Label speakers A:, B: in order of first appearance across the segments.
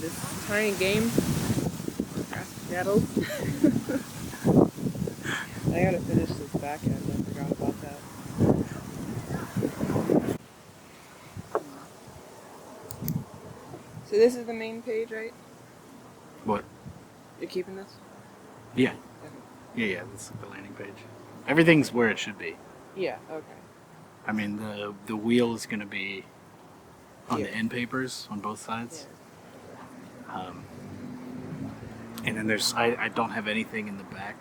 A: This tiny game, nettles. I gotta finish this back end, I forgot about that. So this is the main page, right?
B: What?
A: You're keeping this?
B: Yeah.
A: Okay.
B: Yeah, this is the landing page. Everything's where it should be.
A: Yeah, okay.
B: I mean, the wheel is going to be on
A: Yeah.
B: the end papers on both sides.
A: Yeah.
B: And then I don't have anything in the back.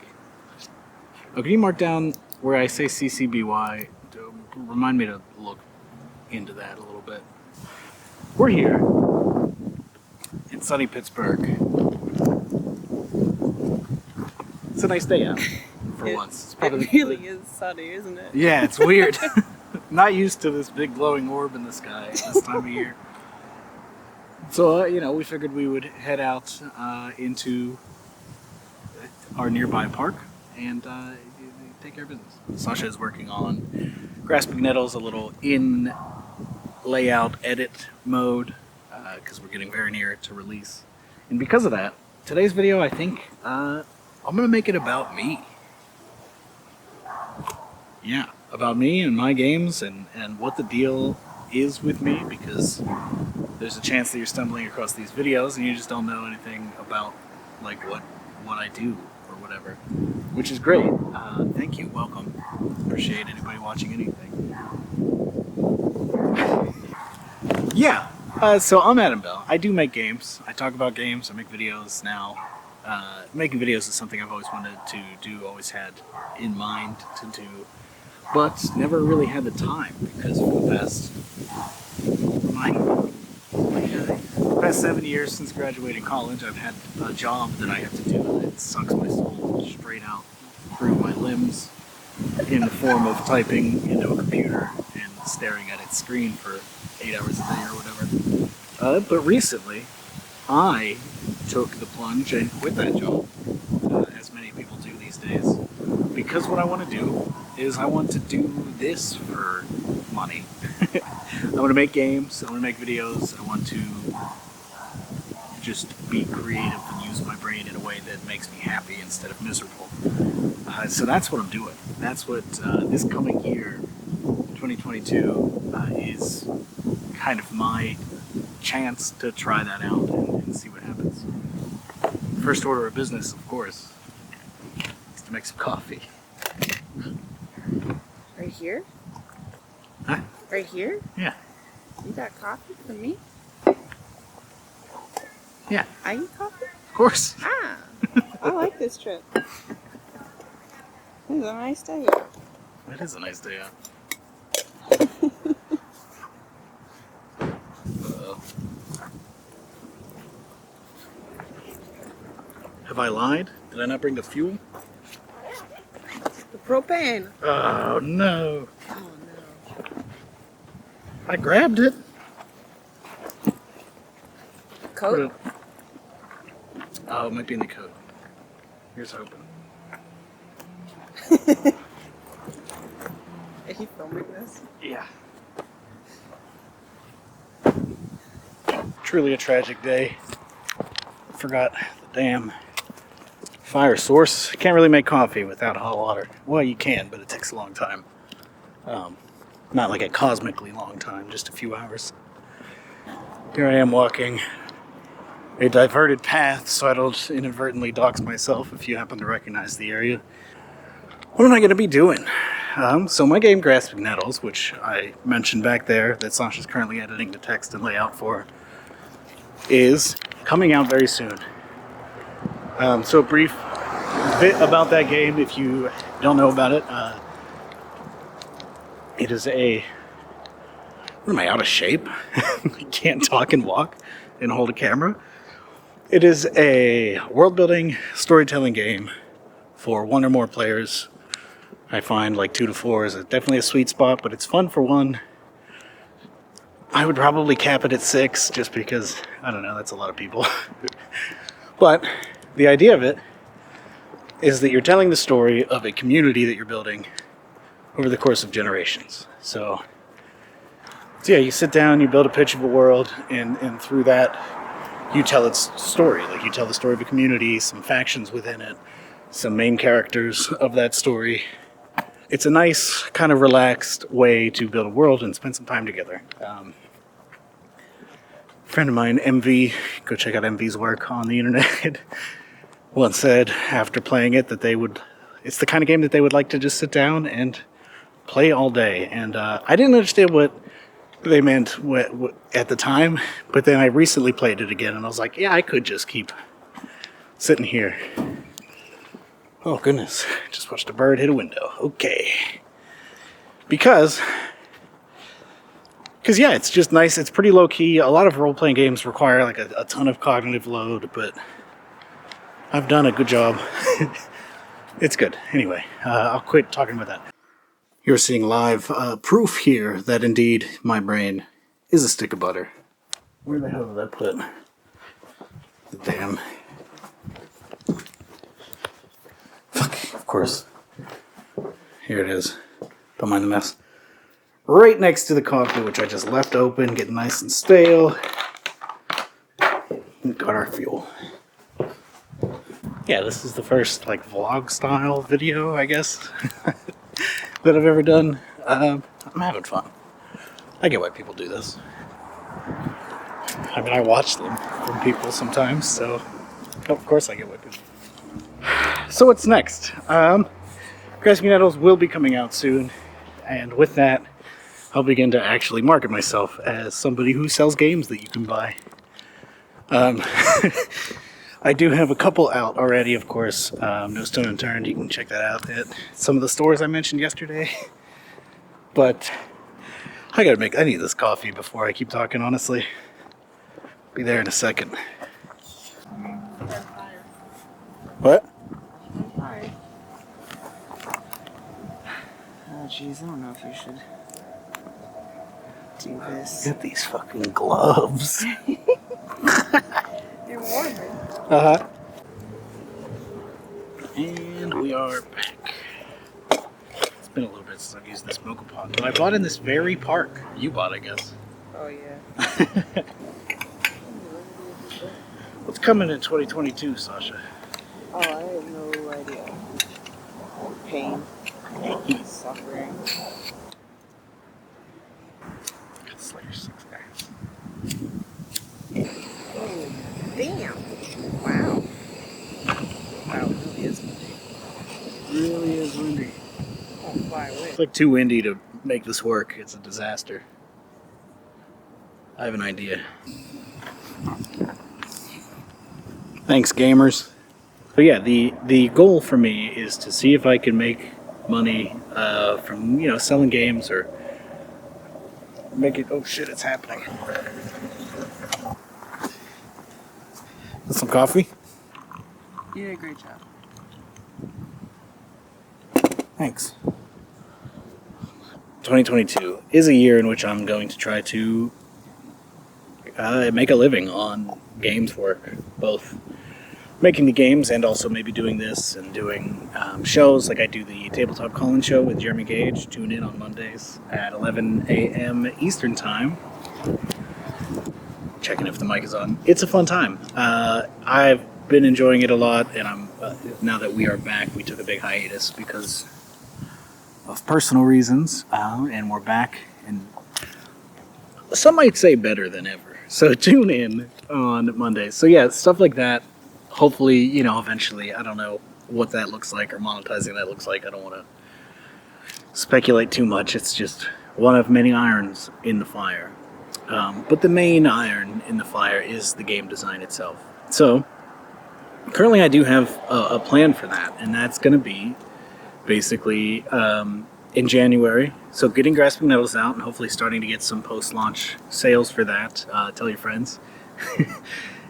B: Oh, can you mark down where I say CCBY? To remind me to look into that a little bit. We're here in sunny Pittsburgh. It's a nice day out for once.
A: It really is sunny, isn't it?
B: Yeah, it's weird. Not used to this big glowing orb in the sky this time of year. So, we figured we would head out into our nearby park and take care of business. Sasha is working on Grasping Nettles, a little in layout edit mode, because we're getting very near to release. And because of that, today's video, I think, I'm going to make it about me. Yeah, about me and my games and what the deal is with me, because there's a chance that you're stumbling across these videos and you just don't know anything about like what I do or whatever, which is great. Thank you, welcome. Appreciate anybody watching anything. Yeah, so I'm Adam Bell. I do make games. I talk about games. I make videos now. Making videos is something I've always wanted to do, always had in mind to do, but never really had the time because for the past 7 years since graduating college, I've had a job that I have to do, and it sucks my soul straight out through my limbs in the form of typing into a computer and staring at its screen for 8 hours a day or whatever. But recently, I took the plunge and quit that job, as many people do these days, because what I want to do is I want to do this for money. I want to make games, I want to make videos, I want to just be creative and use my brain in a way that makes me happy instead of miserable. So that's what I'm doing. That's what this coming year, 2022, is kind of my chance to try that out and see what happens. First order of business, of course, is to make some coffee.
A: Right here?
B: Huh?
A: Right here?
B: Yeah.
A: You got coffee for me?
B: Yeah.
A: I eat coffee?
B: Of course.
A: Ah! I like this trip. This is a nice day out.
B: It is a nice day out. Have I lied? Did I not bring the fuel?
A: The propane.
B: Oh no.
A: Oh no.
B: I grabbed it.
A: Coat?
B: Oh, it might be in the coat. Here's hoping.
A: Are you filming this?
B: Yeah. Truly a tragic day. Forgot the damn fire source. Can't really make coffee without hot water. Well, you can, but it takes a long time. Not like a cosmically long time, just a few hours. Here I am walking a diverted path, so I don't inadvertently dox myself if you happen to recognize the area. What am I going to be doing? So my game Grasping Nettles, which I mentioned back there that Sasha's currently editing the text and layout for, is coming out very soon. So a brief bit about that game if you don't know about it. It is a... What am I, out of shape? I can't talk and walk and hold a camera. It is a world-building storytelling game for one or more players. I find like 2 to 4 is definitely a sweet spot, but it's fun for one. I would probably cap it at 6 just because, I don't know, that's a lot of people. But the idea of it is that you're telling the story of a community that you're building over the course of generations. So yeah, you sit down, you build a pitch of a world, and through that, you tell its story. Like, you tell the story of a community, some factions within it, some main characters of that story. It's a nice, kind of relaxed way to build a world and spend some time together. Friend of mine, MV, go check out MV's work on the internet, once said after playing it that it's the kind of game that they would like to just sit down and play all day. And I didn't understand what they meant at the time, but then I recently played it again and I was like, yeah, I could just keep sitting here. Oh goodness, just watched a bird hit a window. Okay. Because yeah, it's just nice. It's pretty low key. A lot of role-playing games require like a ton of cognitive load, but I've done a good job. It's good. Anyway, I'll quit talking about that. You're seeing live proof here that indeed my brain is a stick of butter. Where the hell did I put the damn... Fuck, of course. Here it is. Don't mind the mess. Right next to the coffee, which I just left open, getting nice and stale. And got our fuel. Yeah, this is the first like vlog style video, I guess, that I've ever done. I'm having fun. I get why people do this. I mean, I watch them from people sometimes, so of course I get why people. So what's next? Grasping Nettles will be coming out soon, and with that, I'll begin to actually market myself as somebody who sells games that you can buy. I do have a couple out already, of course. No Stone Unturned, you can check that out at some of the stores I mentioned yesterday. But I need this coffee before I keep talking, honestly. Be there in a second. What?
A: Hi. Oh jeez, I don't know if you should do this.
B: Look at these fucking gloves.
A: You're warming.
B: Uh-huh. And we are back. It's been a little bit since I've used this mocha pot, but I bought in this very park. You bought, I guess.
A: Oh yeah.
B: What's coming in 2022, Sasha?
A: Oh, I have no idea. Pain. Suffering.
B: Slayer 6 guys.
A: Oh, damn. Wow. Wow, it really is windy.
B: It really is windy.
A: Oh, fly away.
B: It's like too windy to make this work. It's a disaster. I have an idea. Thanks, gamers. So yeah, the goal for me is to see if I can make money from selling games or make it. Oh shit! It's happening. Some coffee.
A: You did a great job.
B: Thanks. 2022 is a year in which I'm going to try to make a living on games work, both making the games and also maybe doing this and doing shows. Like I do the Tabletop Call-In show with Jeremy Gage. Tune in on Mondays at 11 a.m. Eastern Time. Checking if the mic is on. It's a fun time. I've been enjoying it a lot, and I'm now that we are back, we took a big hiatus because of personal reasons, and we're back, and some might say better than ever. So tune in on Mondays. So yeah, stuff like that. Hopefully, eventually, I don't know what that looks like or monetizing that looks like. I don't want to speculate too much. It's just one of many irons in the fire. But the main iron in the fire is the game design itself. So currently I do have a plan for that, and that's going to be basically in January. So getting Grasping Nettles out and hopefully starting to get some post-launch sales for that. Tell your friends.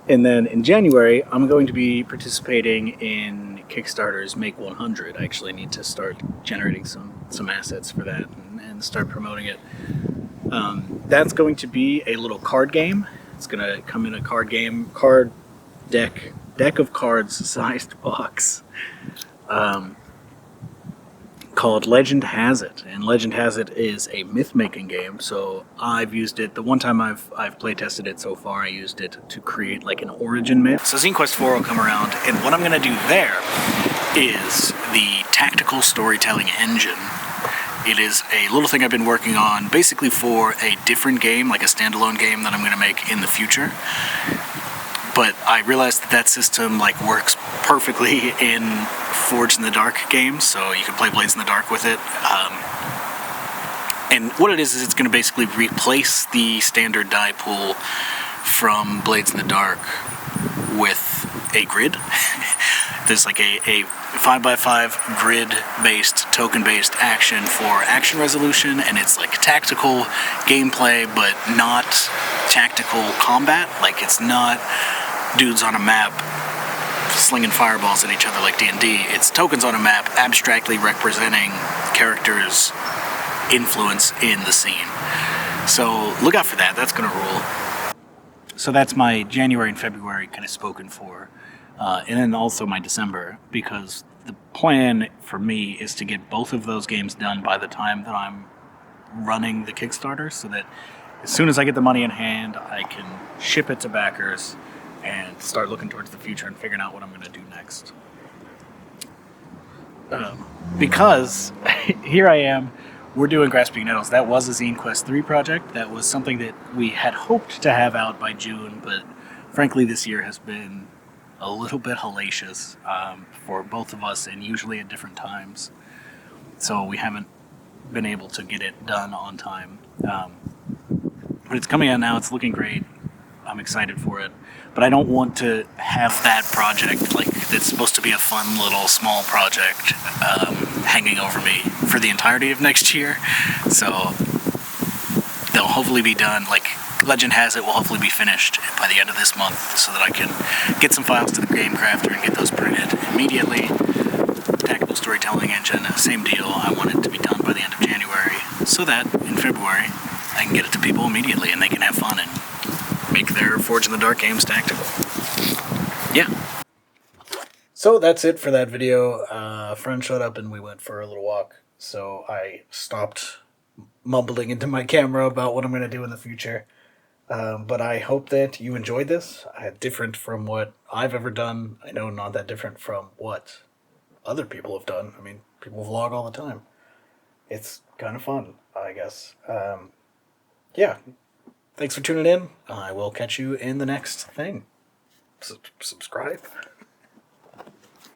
B: And then in January, I'm going to be participating in Kickstarter's Make 100. I actually need to start generating some assets for that and start promoting it. That's going to be a little card game. It's going to come in a card deck of cards sized box called Legend Has It, and Legend Has It is a myth-making game. So I've used it. The one time I've play tested it so far, I used it to create like an origin myth. So Zine Quest 4 will come around, and what I'm going to do there is the tactical storytelling engine. It is a little thing I've been working on, basically for a different game, like a standalone game that I'm going to make in the future. But I realized that system like works perfectly in Forged in the Dark games, so you can play Blades in the Dark with it. And what it is it's going to basically replace the standard die pool from Blades in the Dark with a grid. There's like a 5x5 grid-based, token-based action for action resolution, and it's like tactical gameplay, but not tactical combat. Like, it's not dudes on a map slinging fireballs at each other like D&D. It's tokens on a map abstractly representing characters' influence in the scene. So look out for that. That's going to rule. So that's my January and February kind of spoken for. And then also my December, because the plan for me is to get both of those games done by the time that I'm running the Kickstarter, so that as soon as I get the money in hand, I can ship it to backers and start looking towards the future and figuring out what I'm going to do next. Because here I am, we're doing Grasping Nettles. That was a Zine Quest 3 project. That was something that we had hoped to have out by June, but frankly this year has been a little bit hellacious for both of us, and usually at different times. So we haven't been able to get it done on time. But it's coming out now. It's looking great. I'm excited for it. But I don't want to have that project, like, that's supposed to be a fun little small project, hanging over me for the entirety of next year. So they'll hopefully be done. Like, Legend Has It will hopefully be finished by the end of this month, so that I can get some files to the Game Crafter and get those printed immediately. Tactical storytelling engine, same deal. I want it to be done by the end of January, so that in February I can get it to people immediately and they can have fun and make their Forge in the Dark games tactical. Yeah. So that's it for that video. A friend showed up and we went for a little walk, so I stopped mumbling into my camera about what I'm going to do in the future. But I hope that you enjoyed this. Different from what I've ever done. I know not that different from what other people have done. I mean, people vlog all the time. It's kind of fun, I guess. Yeah. Thanks for tuning in. I will catch you in the next thing. Subscribe.